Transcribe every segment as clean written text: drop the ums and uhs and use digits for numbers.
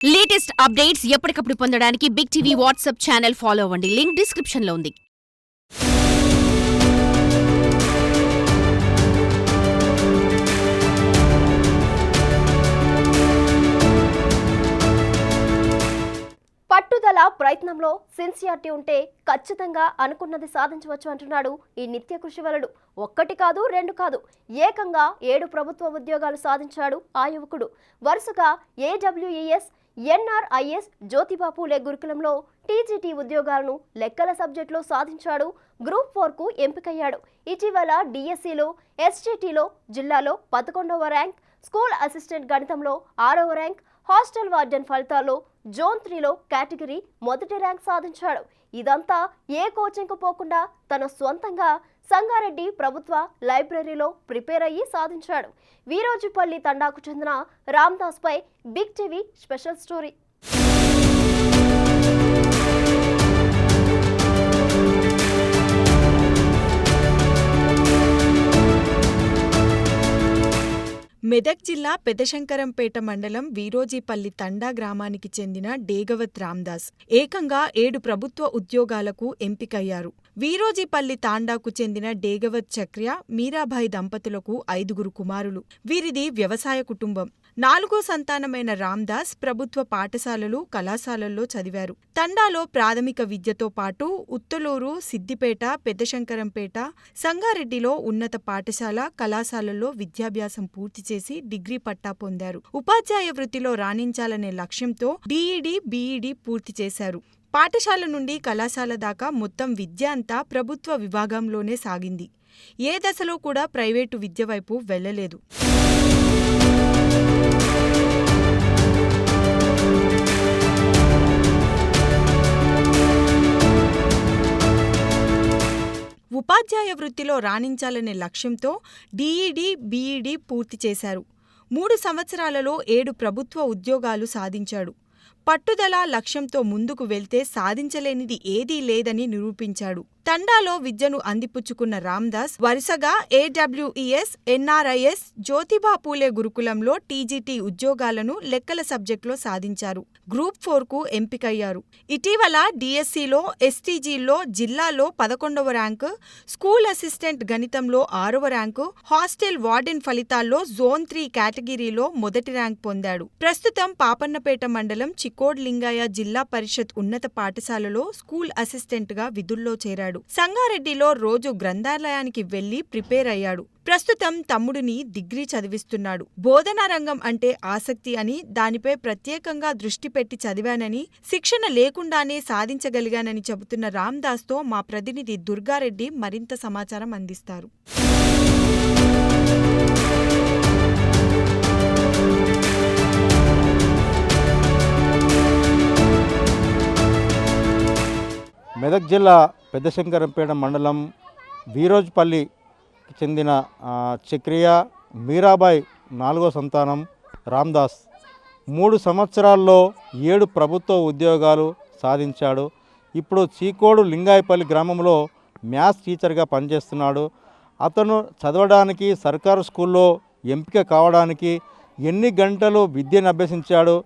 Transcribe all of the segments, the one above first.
Latest updates ఎప్పటికప్పుడు పొందడానికి big TV WhatsApp channel follow అవ్వండి. లింక్ డిస్క్రిప్షన్ లో ఉంది. పట్టుదల ప్రయత్నంలో సిన్సియారిటీ ఉంటే ఖచ్చితంగా అనుకున్నది సాధించవచ్చు అంటున్నాడు ఈ నిత్య కృషివలుడు. ఒక్కటి కాదు, రెండు కాదు, ఏకంగా 7 ప్రభుత్వ ఉద్యోగాలు సాధించాడు ఆ యువకుడు. వరుసగా AWES, NRIS, జ్యోతిబా పూలే గురుకులంలో TGT ఉద్యోగాలను లెక్కల సబ్జెక్టులో సాధించాడు. గ్రూప్ 4కు ఎంపికయ్యాడు. ఇటీవల DSCలో, SGTలో జిల్లాలో 11వ ర్యాంక్, స్కూల్ అసిస్టెంట్ గణితంలో 6వ ర్యాంక్, హాస్టల్ వార్డెన్ ఫలితాల్లో జోన్ 3లో కేటగిరీ మొదటి ర్యాంక్ సాధించాడు. ఇదంతా ఏ కోచింగ్కు పోకుండా తన సొంతంగా సంగారెడ్డి ప్రభుత్వ లైబ్రరీలో ప్రిపేర్ అయ్యి సాధించాడు. వీరోజిపల్లి తండాకు చెందిన రామ్దాస్ పై big TV special story. Medak జిల్లా పెదశంకరంపేట మండలం వీరోజీపల్లి తండా గ్రామానికి చెందిన డేగవత్ రామ్దాస్ ఏకంగా 7 ప్రభుత్వ ఉద్యోగాలకు ఎంపికయ్యారు. వీరోజీపల్లి తాండాకు చెందిన డేగవత్ చక్ర్య, మీరాబాయి దంపతులకు 5గురు కుమారులు. వీరిది వ్యవసాయ కుటుంబం. 4వ సంతానమైన రామ్దాస్ ప్రభుత్వ పాఠశాలలు, కళాశాలల్లో చదివారు. తండాలో ప్రాథమిక విద్యతో పాటు ఉత్తలూరు, సిద్దిపేట, పెద్దశంకరంపేట, సంగారెడ్డిలో ఉన్నత పాఠశాల, కళాశాలల్లో విద్యాభ్యాసం పూర్తి చేసి డిగ్రీ పట్టా పొందారు. ఉపాధ్యాయ వృత్తిలో రాణించాలనే లక్ష్యంతో DED, BED పూర్తి చేశారు. పాఠశాల నుండి కళాశాల దాకా మొత్తం విద్య అంతా ప్రభుత్వ విభాగంలోనే సాగింది. ఏ దశలో కూడా ప్రైవేటు విద్య వైపు వెళ్లలేదు. ఉపాధ్యాయ వృత్తిలో రాణించాలనే లక్ష్యంతో DED, BED పూర్తి చేశారు. 3 సంవత్సరాలలో 7 ప్రభుత్వ ఉద్యోగాలు సాధించాడు. పట్టుదల, లక్ష్యంతో ముందుకు వెళ్తే సాధించలేనిది ఏదీ లేదని నిరూపించాడు. తండాలో విద్యను అందిపుచ్చుకున్న రామ్దాస్ వరుసగా AWES, NRIS, జ్యోతిబా పూలే గురుకులంలో TGT ఉద్యోగాలను లెక్కల సబ్జెక్టులో సాధించారు. గ్రూప్ 4కు ఎంపికయ్యారు. ఇటీవల DSCలో, STGలో జిల్లాలో 11వ ర్యాంకు, స్కూల్ అసిస్టెంట్ గణితంలో 6వ ర్యాంకు, హాస్టల్ వార్డెన్ ఫలితాల్లో జోన్ 3 కేటగిరీలో మొదటి ర్యాంక్ పొందాడు. ప్రస్తుతం పాపన్నపేట మండలం చికోడ్ లింగయ్య జిల్లా పరిషత్ ఉన్నత పాఠశాలలో స్కూల్ అసిస్టెంట్గా విధుల్లో చేరాడు. సంగారెడ్డిలో రోజు గ్రంథాలయానికి వెళ్లి ప్రిపేర్ అయ్యాడు. ప్రస్తుతం తమ్ముడిని డిగ్రీ చదివిస్తున్నాడు. బోధనా రంగం అంటే ఆసక్తి అని, దానిపై ప్రత్యేకంగా దృష్టి పెట్టి చదివానని, శిక్షణ లేకుండానే సాధించగలిగానని చెబుతున్న రామ్దాస్తో మా ప్రతినిధి దుర్గారెడ్డి మరింత సమాచారం అందిస్తారు. మెదక్ జిల్లా పెద్దశంకరంపేట మండలం వీరోజ్పల్లికి చెందిన చక్రియ, మీరాబాయి 4వ సంతానం రామ్దాస్ 3 సంవత్సరాల్లో 7 ప్రభుత్వ ఉద్యోగాలు సాధించాడు. ఇప్పుడు చీకోడు లింగాయపల్లి గ్రామంలో మ్యాథ్స్ టీచర్గా పనిచేస్తున్నాడు. అతను చదవడానికి, సర్కారు స్కూల్లో ఎంపిక కావడానికి ఎన్ని గంటలు విద్యను అభ్యసించాడు.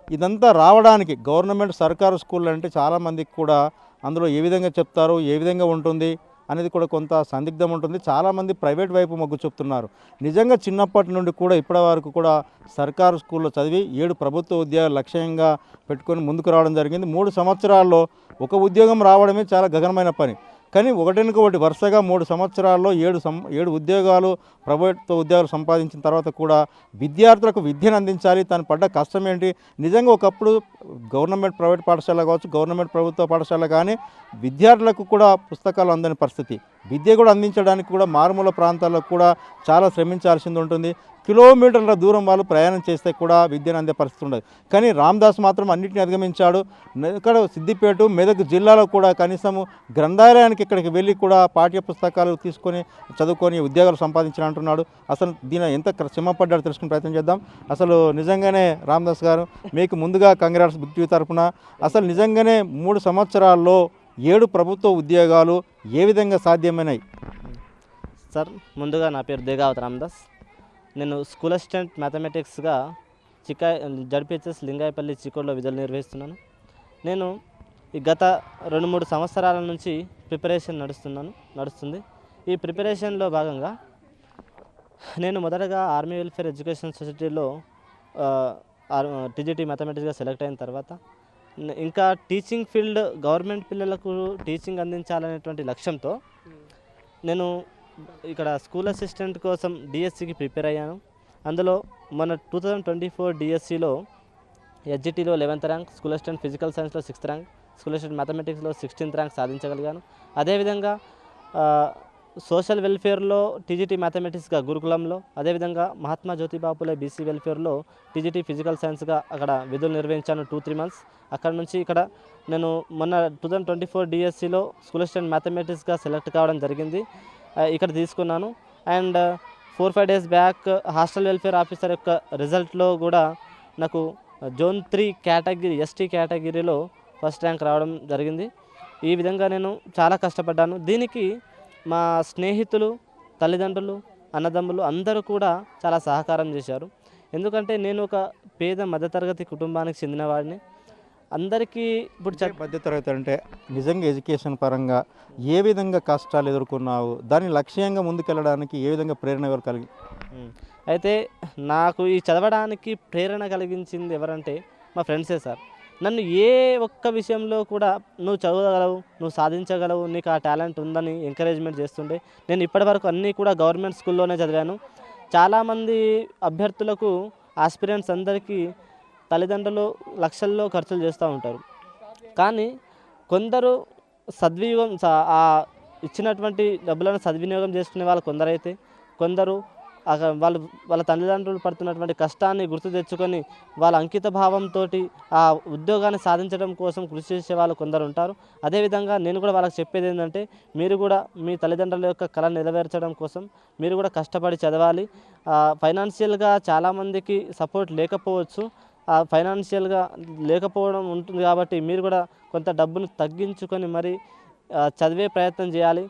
ఇదంతా రావడానికి గవర్నమెంట్ సర్కారు స్కూల్ అంటే చాలామందికి కూడా అందులో ఏ విధంగా చెప్తారు, ఏ విధంగా ఉంటుంది అనేది కూడా కొంత సందిగ్ధం ఉంటుంది. చాలామంది ప్రైవేట్ వైపు మొగ్గు చూపుతున్నారు. నిజంగా చిన్నప్పటి నుండి కూడా ఇప్పటి వరకు కూడా సర్కారు స్కూల్లో చదివి 7 ప్రభుత్వ ఉద్యోగాలు లక్ష్యంగా పెట్టుకొని ముందుకు రావడం జరిగింది. 3 సంవత్సరాల్లో ఒక ఉద్యోగం రావడమే చాలా గగనమైన పని. కానీ ఒకటి వరుసగా 3 సంవత్సరాల్లో 7 ఉద్యోగాలు, ప్రభుత్వ ఉద్యోగాలు సంపాదించిన తర్వాత కూడా విద్యార్థులకు విద్యను అందించాలి. తను పడ్డ కష్టం ఏంటి, నిజంగా ఒకప్పుడు గవర్నమెంట్ ప్రైవేట్ పాఠశాల కావచ్చు, గవర్నమెంట్ ప్రభుత్వ పాఠశాల కానీ విద్యార్థులకు కూడా పుస్తకాలు అందని పరిస్థితి. విద్య కూడా అందించడానికి కూడా మారుమూల ప్రాంతాల్లో కూడా చాలా శ్రమించాల్సింది ఉంటుంది. కిలోమీటర్ల దూరం వాళ్ళు ప్రయాణం చేస్తే కూడా విద్యను అందే పరిస్థితి ఉండదు. కానీ రామ్దాస్ మాత్రం అన్నింటినీ అధిగమించాడు. ఇక్కడ సిద్దిపేట, మెదక్ జిల్లాలో కూడా కనీసం గ్రంథాలయానికి ఇక్కడికి వెళ్ళి కూడా పాఠ్య పుస్తకాలు తీసుకొని చదువుకొని ఉద్యోగాలు సంపాదించిన అంటున్నాడు. అసలు దీని ఎంత శ్రమపడ్డాడో తెలుసుకునే ప్రయత్నం చేద్దాం. అసలు నిజంగానే రామ్దాస్ గారు, మీకు ముందుగా కంగ్రాట్స్ బిగ్ టీవీ తరఫున. అసలు నిజంగానే 3 సంవత్సరాల్లో 7 ప్రభుత్వ ఉద్యోగాలు ఏ విధంగా సాధ్యమైనాయి? సార్, ముందుగా నా పేరు డేగవత్ రామ్దాస్. నేను స్కూల్ అసిస్టెంట్ మ్యాథమెటిక్స్గా జడ్పిహెచ్ఎస్ లింగాయపల్లి చికోడ్లో విధులు నిర్వహిస్తున్నాను. నేను ఈ గత 2-3 సంవత్సరాల నుంచి ప్రిపరేషన్ నడుస్తుంది. ఈ ప్రిపరేషన్లో భాగంగా నేను మొదటగా ఆర్మీ వెల్ఫేర్ ఎడ్యుకేషన్ సొసైటీలో టీజీటీ మ్యాథమెటిక్స్గా సెలెక్ట్ అయిన తర్వాత ఇంకా టీచింగ్ ఫీల్డ్ గవర్నమెంట్ పిల్లలకు టీచింగ్ అందించాలనేటువంటి లక్ష్యంతో నేను ఇక్కడ స్కూల్ అసిస్టెంట్ కోసం డిఎస్సికి ప్రిపేర్ అయ్యాను. అందులో మన 2024 డిఎస్సిలో ఎస్జిటిలో 11th rank, school assistant physical సైన్స్లో 6th ర్యాంక్, స్కూల్ అసిస్టెంట్ మ్యాథమెటిక్స్లో 16th ర్యాంక్ సాధించగలిగాను. అదేవిధంగా సోషల్ వెల్ఫేర్లో టీజీటీ మ్యాథమెటిక్స్గా గురుకులంలో, అదేవిధంగా మహాత్మా జ్యోతిబాపులే బీసీ వెల్ఫేర్లో టీజీటీ ఫిజికల్ సైన్స్గా అక్కడ విధులు నిర్వహించాను 2-3 months. అక్కడ నుంచి ఇక్కడ నేను మొన్న 2024 డిఎస్సిలో స్కూల్ అసిస్టెంట్ మ్యాథమెటిక్స్గా సెలెక్ట్ కావడం జరిగింది. ఇక్కడ తీసుకున్నాను. And 4-5 days back hostel welfare officer యొక్క రిజల్ట్లో కూడా నాకు జోన్ 3 కేటగిరీ ఎస్టీ కేటగిరీలో ఫస్ట్ ర్యాంక్ రావడం జరిగింది. ఈ విధంగా నేను చాలా కష్టపడ్డాను. దీనికి మా స్నేహితులు, తల్లిదండ్రులు, అన్నదమ్ములు అందరూ కూడా చాలా సహకారం చేశారు. ఎందుకంటే నేను ఒక పేద మధ్యతరగతి కుటుంబానికి చెందిన వాడిని. అందరికీ ఇప్పుడు మధ్యతరగతి అంటే నిజంగా ఎడ్యుకేషన్ పరంగా ఏ విధంగా కష్టాలు ఎదుర్కొన్నావు, దాని లక్ష్యంగా ముందుకెళ్ళడానికి ఏ విధంగా ప్రేరణ ఎవరు కలిగి? అయితే నాకు ఈ చదవడానికి ప్రేరణ కలిగించింది ఎవరంటే మా ఫ్రెండ్సే సార్. నన్ను ఏ ఒక్క విషయంలో కూడా నువ్వు చదవగలవు, నువ్వు సాధించగలవు, నీకు ఆ టాలెంట్ ఉందని ఎంకరేజ్మెంట్ చేస్తుండే. నేను ఇప్పటివరకు అన్నీ కూడా గవర్నమెంట్ స్కూల్లోనే చదివాను. చాలామంది అభ్యర్థులకు ఆస్పిరెంట్స్ అందరికీ తల్లిదండ్రులు లక్షల్లో ఖర్చులు చేస్తూ ఉంటారు. కానీ కొందరు ఇచ్చినటువంటి డబ్బులను సద్వినియోగం చేసుకునే వాళ్ళు కొందరైతే, కొందరు వాళ్ళ తల్లిదండ్రులు పడుతున్నటువంటి కష్టాన్ని గుర్తు తెచ్చుకొని వాళ్ళ అంకిత భావంతో ఆ ఉద్యోగాన్ని సాధించడం కోసం కృషి చేసే వాళ్ళు కొందరు ఉంటారు. అదేవిధంగా నేను కూడా వాళ్ళకి చెప్పేది ఏంటంటే, మీరు కూడా మీ తల్లిదండ్రుల యొక్క కళ నెరవేర్చడం కోసం మీరు కూడా కష్టపడి చదవాలి. ఫైనాన్షియల్గా చాలామందికి సపోర్ట్ లేకపోవచ్చు. ఫైనాన్షియల్గా లేకపోవడం ఉంటుంది కాబట్టి మీరు కూడా కొంత డబ్బును తగ్గించుకొని మరి చదివే ప్రయత్నం చేయాలి.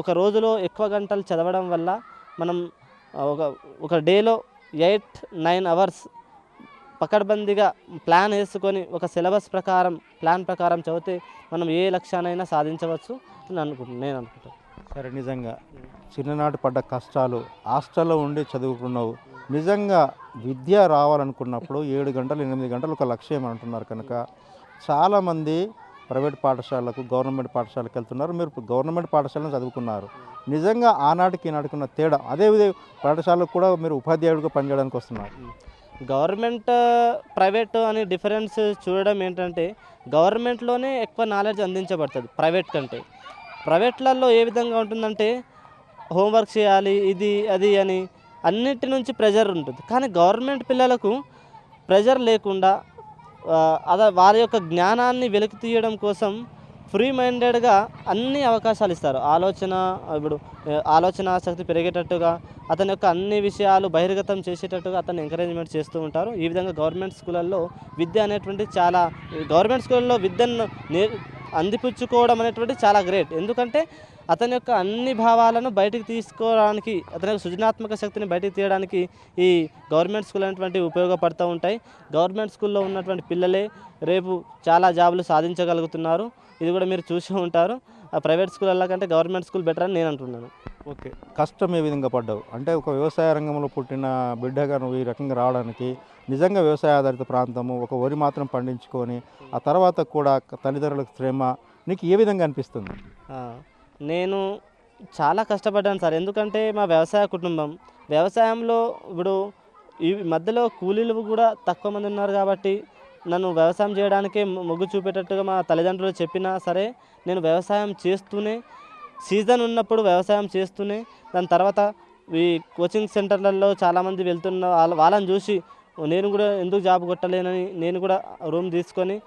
ఒక రోజులో ఎక్కువ గంటలు చదవడం వల్ల మనం ఒక డేలో 8-9 hours పకడ్బందీగా ప్లాన్ వేసుకొని ఒక సిలబస్ ప్రకారం ప్లాన్ ప్రకారం చదివితే మనం ఏ లక్ష్యానైనా సాధించవచ్చు అని నేను అనుకుంటాను. సరే, నిజంగా చిన్ననాటి పడ్డ కష్టాలు, హాస్టల్లో ఉండి చదువుకున్నావు. నిజంగా విద్య రావాలనుకున్నప్పుడు 7 గంటలు 8 గంటలు ఒక లక్ష్యం అంటున్నారు కనుక చాలామంది ప్రైవేట్ పాఠశాలకు, గవర్నమెంట్ పాఠశాలకు వెళ్తున్నారు. మీరు గవర్నమెంట్ పాఠశాలను చదువుకున్నారు. నిజంగా ఆనాటికి ఈనాటికున్న తేడా, అదేవిధంగా పాఠశాలకు కూడా మీరు ఉపాధ్యాయుడిగా పనిచేయడానికి వస్తున్నారు. గవర్నమెంట్ ప్రైవేట్ అని డిఫరెన్స్ చూడడం ఏంటంటే, గవర్నమెంట్లోనే ఎక్కువ నాలెడ్జ్ అందించబడుతుంది ప్రైవేట్ కంటే. ప్రైవేట్లలో ఏ విధంగా ఉంటుందంటే హోంవర్క్ చేయాలి, ఇది అది అని అన్నిటి నుంచి ప్రెజర్ ఉంటుంది. కానీ గవర్నమెంట్ పిల్లలకు ప్రెజర్ లేకుండా వారి యొక్క జ్ఞానాన్ని వెలికి తీయడం కోసం ఫ్రీ మైండెడ్గా అన్ని అవకాశాలు ఇస్తారు. ఆలోచన శక్తి పెరిగేటట్టుగా, అతని యొక్క అన్ని విషయాలు బహిర్గతం చేసేటట్టుగా అతన్ని ఎంకరేజ్మెంట్ చేస్తూ ఉంటారు. ఈ విధంగా గవర్నమెంట్ స్కూళ్ళల్లో విద్య అనేటువంటి గవర్నమెంట్ స్కూళ్ళల్లో విద్యను అందిపుచ్చుకోవడం అనేటువంటి చాలా గ్రేట్. ఎందుకంటే అతని యొక్క అన్ని భావాలను బయటికి తీసుకోవడానికి, అతని యొక్క సృజనాత్మక శక్తిని బయటికి తీయడానికి ఈ గవర్నమెంట్ స్కూల్ అనేటువంటి ఉపయోగపడుతూ ఉంటాయి. గవర్నమెంట్ స్కూల్లో ఉన్నటువంటి పిల్లలే రేపు చాలా జాబులు సాధించగలుగుతున్నారు. ఇది కూడా మీరు చూసి ఉంటారు. ఆ ప్రైవేట్ స్కూళ్ళ కంటే గవర్నమెంట్ స్కూల్ బెటర్ అని నేను అంటున్నాను. ఓకే, కష్టం ఏ విధంగా పడ్డావు అంటే ఒక వ్యవసాయ రంగంలో పుట్టిన బిడ్డగా నువ్వు ఈ రకంగా రావడానికి, నిజంగా వ్యవసాయ ఆధారిత ప్రాంతము, ఒక వరి మాత్రం పండించుకొని ఆ తర్వాత కూడా తల్లిదండ్రులకు శ్రమ నీకు ఏ విధంగా అనిపిస్తుంది? నేను చాలా కష్టపడ్డాను సార్. ఎందుకంటే మా వ్యవసాయ కుటుంబం, వ్యవసాయంలో ఇప్పుడు ఈ మధ్యలో కూలీలు కూడా తక్కువ మంది ఉన్నారు కాబట్టి నన్ను వ్యవసాయం చేయడానికే మొగ్గు చూపేటట్టుగా మా తల్లిదండ్రులు చెప్పినా సరే నేను వ్యవసాయం చేస్తూనే, సీజన్ ఉన్నప్పుడు వ్యవసాయం చేస్తూనే, దాని తర్వాత ఈ కోచింగ్ సెంటర్లలో చాలామంది వెళ్తున్న వాళ్ళని చూసి నేను కూడా ఎందుకు జాబ్ కొట్టలేనని నేను కూడా రూమ్ తీసుకొని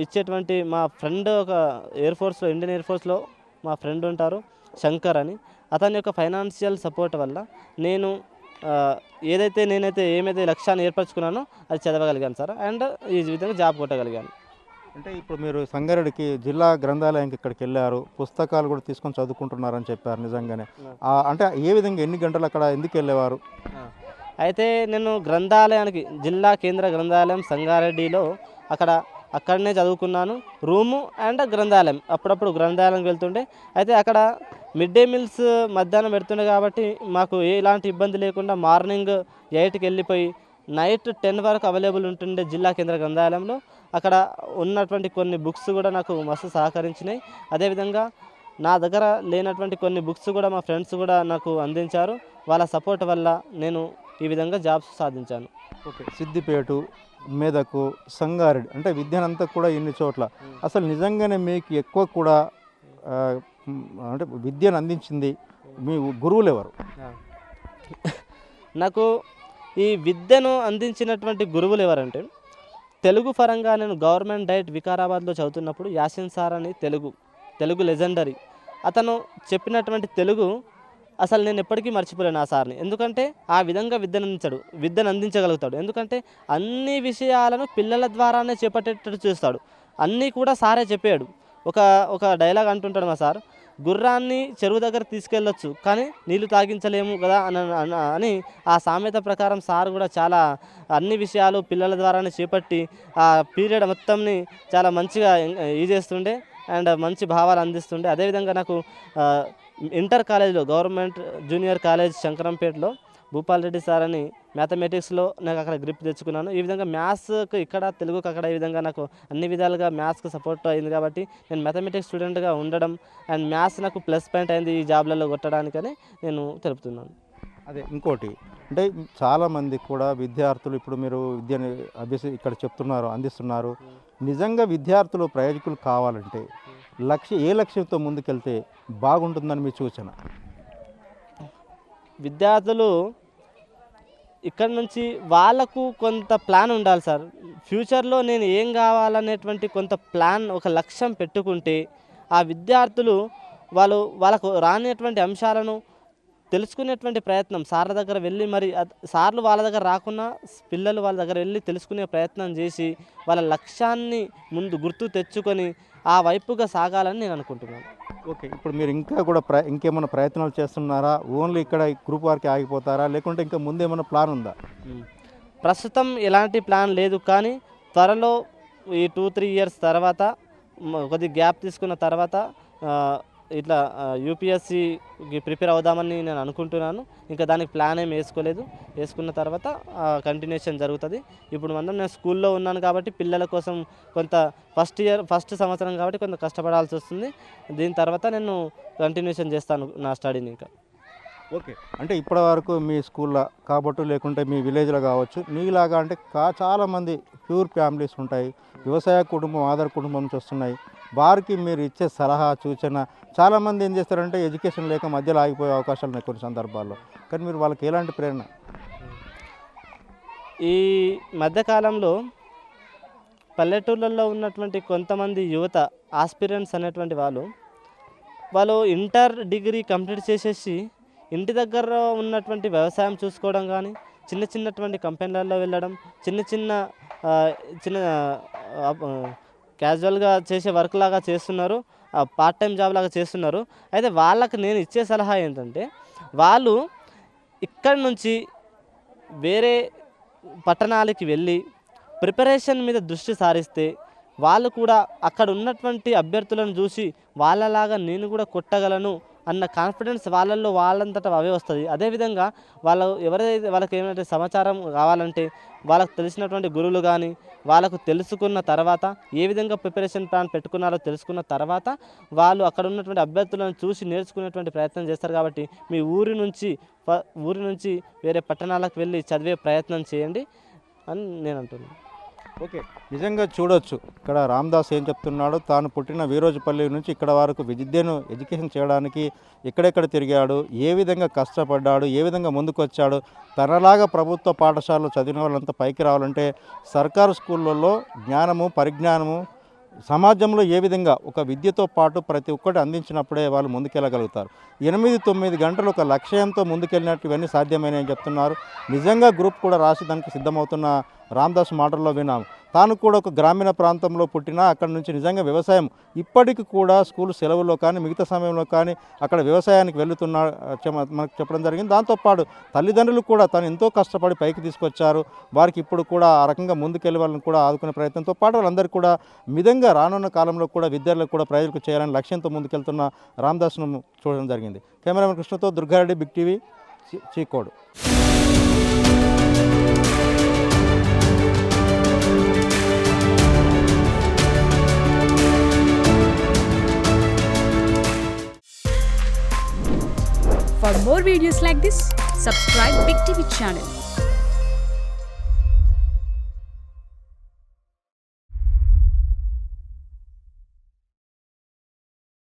ఇచ్చేటువంటి మా ఫ్రెండ్ ఒక ఇండియన్ ఎయిర్ ఫోర్స్లో మా ఫ్రెండ్ ఉంటారు శంకర్ అని, అతని యొక్క ఫైనాన్షియల్ సపోర్ట్ వల్ల నేను ఏమైతే లక్ష్యాన్ని ఏర్పరచుకున్నానో అది చదవగలిగాను సార్. అండ్ ఈ విధంగా జాబ్ కొట్టగలిగాను. అంటే ఇప్పుడు మీరు సంగారెడ్డికి జిల్లా గ్రంథాలయానికి ఇక్కడికి వెళ్ళారు, పుస్తకాలు కూడా తీసుకొని చదువుకుంటున్నారని చెప్పారు. నిజంగానే అంటే ఏ విధంగా, ఎన్ని గంటలు అక్కడ ఎందుకు వెళ్ళేవారు? అయితే నేను గ్రంథాలయానికి జిల్లా కేంద్ర గ్రంథాలయం సంగారెడ్డిలో అక్కడనే చదువుకున్నాను. రూము అండ్ గ్రంథాలయం, అప్పుడప్పుడు గ్రంథాలయంకి వెళ్తుండే. అయితే అక్కడ మిడ్ డే మీల్స్ మధ్యాహ్నం పెడుతుండే కాబట్టి మాకు ఎలాంటి ఇబ్బంది లేకుండా మార్నింగ్ 8కి వెళ్ళిపోయి నైట్ 10 వరకు అవైలబుల్ ఉంటుండే జిల్లా కేంద్ర గ్రంథాలయంలో. అక్కడ ఉన్నటువంటి కొన్ని బుక్స్ కూడా నాకు మస్తు సహకరించినాయి. అదేవిధంగా నా దగ్గర లేనటువంటి కొన్ని బుక్స్ కూడా మా ఫ్రెండ్స్ కూడా నాకు అందించారు. వాళ్ళ సపోర్ట్ వల్ల నేను ఈ విధంగా జాబ్స్ సాధించాను. ఓకే, సిద్దిపేట, మెదకు, సంగారెడ్డి అంటే విద్యనంతా కూడా ఇన్ని చోట్ల అసలు నిజంగానే మీకు ఎక్కువ కూడా అంటే విద్యను అందించింది మీ గురువులు ఎవరు? నాకు ఈ విద్యను అందించినటువంటి గురువులు ఎవరంటే, తెలుగు పరంగా నేను గవర్నమెంట్ డైట్ వికారాబాద్లో చదువుతున్నప్పుడు యాసిన్ సార్ అని తెలుగు లెజెండరీ, అతను చెప్పినటువంటి తెలుగు అసలు నేను ఎప్పటికీ మర్చిపోలేను ఆ సార్ని. ఎందుకంటే ఆ విధంగా విద్యను అందించగలుగుతాడు. ఎందుకంటే అన్ని విషయాలను పిల్లల ద్వారానే చేపట్టేటట్టు చేస్తాడు. అన్నీ కూడా సారే చెప్పాడు. ఒక డైలాగ్ అంటుంటాడు మా సార్, గుర్రాన్ని చెరువు దగ్గర తీసుకెళ్ళొచ్చు కానీ నీళ్లు తాగించలేము కదా అని ఆ సామెత ప్రకారం సార్ కూడా చాలా అన్ని విషయాలు పిల్లల ద్వారానే చేపట్టి ఆ పీరియడ్ మొత్తంని చాలా మంచిగా చేస్తుండే అండ్ మంచి భావాలు అందిస్తుండే. అదేవిధంగా నాకు ఇంటర్ కాలేజ్లో గవర్నమెంట్ జూనియర్ కాలేజ్ శంకరంపేటలో భూపాల్ రెడ్డి సార్ అని మ్యాథమెటిక్స్లో నాకు అక్కడ గ్రిప్ తెచ్చుకున్నాను. ఈ విధంగా మ్యాథ్స్కి ఇక్కడ, తెలుగుకి అక్కడ, ఈ విధంగా నాకు అన్ని విధాలుగా మ్యాథ్స్కి సపోర్ట్ అయింది కాబట్టి నేను మ్యాథమెటిక్స్ స్టూడెంట్గా ఉండడం అండ్ మ్యాథ్స్ నాకు ప్లస్ పాయింట్ అయింది ఈ జాబ్లలో కొట్టడానికని నేను తెలుపుతున్నాను. అదే ఇంకోటి అంటే చాలామంది కూడా విద్యార్థులు ఇప్పుడు మీరు విద్యను ఇక్కడ చెప్తున్నారు, అందిస్తున్నారు. నిజంగా విద్యార్థులు ప్రయోజకులు కావాలంటే ఏ లక్ష్యంతో ముందుకెళ్తే బాగుంటుందని మీ సూచన? విద్యార్థులు ఇక్కడ నుంచి వాళ్ళకు కొంత ప్లాన్ ఉండాలి సార్. ఫ్యూచర్లో నేను ఏం కావాలనేటువంటి కొంత ప్లాన్, ఒక లక్ష్యం పెట్టుకుంటే ఆ విద్యార్థులు వాళ్ళకు రానిటువంటి అంశాలను తెలుసుకునేటువంటి ప్రయత్నం సార్ల దగ్గర వెళ్ళి, మరి సార్లు వాళ్ళ దగ్గర రాకున్నా పిల్లలు వాళ్ళ దగ్గర వెళ్ళి తెలుసుకునే ప్రయత్నం చేసి వాళ్ళ లక్ష్యాన్ని ముందు గుర్తు తెచ్చుకొని ఆ వైపుగా సాగాలని నేను అనుకుంటున్నాను. ఓకే, ఇప్పుడు మీరు ఇంకా కూడా ఇంకేమైనా ప్రయత్నాలు చేస్తున్నారా? ఓన్లీ ఇక్కడ గ్రూప్ వారికి ఆగిపోతారా, లేకుంటే ఇంకా ముందేమైనా ప్లాన్ ఉందా? ప్రస్తుతం ఎలాంటి ప్లాన్ లేదు, కానీ త్వరలో ఈ 2-3 ఇయర్స్ తర్వాత కొద్దిగా గ్యాప్ తీసుకున్న తర్వాత ఇట్లా యూపీఎస్సీకి ప్రిపేర్ అవుదామని నేను అనుకుంటున్నాను. ఇంకా దానికి ప్లాన్ ఏం వేసుకున్న తర్వాత కంటిన్యూషన్ జరుగుతుంది. ఇప్పుడు నేను స్కూల్లో ఉన్నాను కాబట్టి పిల్లల కోసం కొంత ఫస్ట్ సంవత్సరం కాబట్టి కొంత కష్టపడాల్సి వస్తుంది. దీని తర్వాత నేను కంటిన్యూషన్ చేస్తాను నా స్టడీని. ఇంకా ఓకే, అంటే ఇప్పటి వరకు మీ స్కూల్లో కాబట్టి, లేకుంటే మీ విలేజ్లో కావచ్చు, మీలాగా అంటే చాలామంది ప్యూర్ ఫ్యామిలీస్ ఉంటాయి, వ్యవసాయ కుటుంబం, ఆధార కుటుంబం నుంచి వస్తున్నాయి. వారికి మీరు ఇచ్చే సలహా, సూచన, చాలామంది ఏం చేస్తారంటే ఎడ్యుకేషన్ లేక మధ్యలో ఆగిపోయే అవకాశాలు ఉన్నాయి కొన్ని సందర్భాల్లో. కానీ మీరు వాళ్ళకి ఎలాంటి ప్రేరణ? ఈ మధ్యకాలంలో పల్లెటూళ్ళల్లో ఉన్నటువంటి కొంతమంది యువత ఆస్పిరెంట్స్ అనేటువంటి వాళ్ళు ఇంటర్ డిగ్రీ కంప్లీట్ చేసేసి ఇంటి దగ్గర ఉన్నటువంటి వ్యవసాయం చూసుకోవడం కానీ, చిన్నటువంటి కంపెనీలలో వెళ్ళడం, చిన్న క్యాజువల్గా చేసే వర్క్ లాగా చేస్తున్నారు, పార్ట్ టైం జాబ్ లాగా చేస్తున్నారు. అయితే వాళ్ళకి నేను ఇచ్చే సలహా ఏంటంటే, వాళ్ళు ఇక్కడి నుంచి వేరే పట్టణాలకి వెళ్ళి ప్రిపరేషన్ మీద దృష్టి సారిస్తే వాళ్ళు కూడా అక్కడ ఉన్నటువంటి అభ్యర్థులను చూసి వాళ్ళలాగా నేను కూడా కొట్టగలను అన్న కాన్ఫిడెన్స్ వాళ్ళంతటా అవే వస్తుంది. అదేవిధంగా వాళ్ళకి ఏమైనా సమాచారం కావాలంటే వాళ్ళకు తెలిసినటువంటి గురువులు కానీ వాళ్ళకు తెలుసుకున్న తర్వాత ఏ విధంగా ప్రిపరేషన్ ప్లాన్ పెట్టుకున్నారో తెలుసుకున్న తర్వాత వాళ్ళు అక్కడ ఉన్నటువంటి అభ్యర్థులను చూసి నేర్చుకునేటువంటి ప్రయత్నం చేస్తారు. కాబట్టి మీ ఊరి నుంచి వేరే పట్టణాలకు వెళ్ళి చదివే ప్రయత్నం చేయండి అని నేను అంటున్నాను. ఓకే, నిజంగా చూడొచ్చు ఇక్కడ రామ్దాస్ ఏం చెప్తున్నాడు. తాను పుట్టిన వీరోజపల్లి నుంచి ఇక్కడ వరకు విద్యను ఎడ్యుకేషన్ చేయడానికి ఎక్కడెక్కడ తిరిగాడు, ఏ విధంగా కష్టపడ్డాడు, ఏ విధంగా ముందుకు వచ్చాడు. తనలాగా ప్రభుత్వ పాఠశాలలో చదివిన వాళ్ళంతా పైకి రావాలంటే సర్కారు స్కూళ్ళల్లో జ్ఞానము, పరిజ్ఞానము సమాజంలో ఏ విధంగా ఒక విద్యతో పాటు ప్రతి ఒక్కటి అందించినప్పుడే వాళ్ళు ముందుకెళ్ళగలుగుతారు. 8-9 గంటలు ఒక లక్ష్యంతో ముందుకెళ్ళినట్టు ఇవన్నీ సాధ్యమైనని చెప్తున్నారు. నిజంగా గ్రూప్ కూడా రాసి దానికి సిద్ధమవుతున్న రామదాస్ మాటల్లో విన్నాము. తాను కూడా ఒక గ్రామీణ ప్రాంతంలో పుట్టినా అక్కడ నుంచి నిజంగా వ్యవసాయం ఇప్పటికి కూడా స్కూల్ సెలవుల్లో కానీ మిగతా సమయంలో కానీ అక్కడ వ్యవసాయానికి వెళ్తున్నా మనకు చెప్పడం జరిగింది. దాంతోపాటు తల్లిదండ్రులు కూడా తను ఎంతో కష్టపడి పైకి తీసుకొచ్చారు. వారికి ఇప్పుడు కూడా ఆ రకంగా ముందుకెళ్ళి వాళ్ళని కూడా ఆదుకునే ప్రయత్నంతో పాటు వాళ్ళందరికీ కూడా మితంగా రానున్న కాలంలో కూడా విద్యార్థులకు కూడా ప్రజలకు చేయాలని లక్ష్యంతో ముందుకెళ్తున్న రామదాస్ను చూడడం జరిగింది. కెమెరామెన్ కృష్ణతో Durga Reddy, big TV, Chikodu. For more videos like this, subscribe Big TV channel.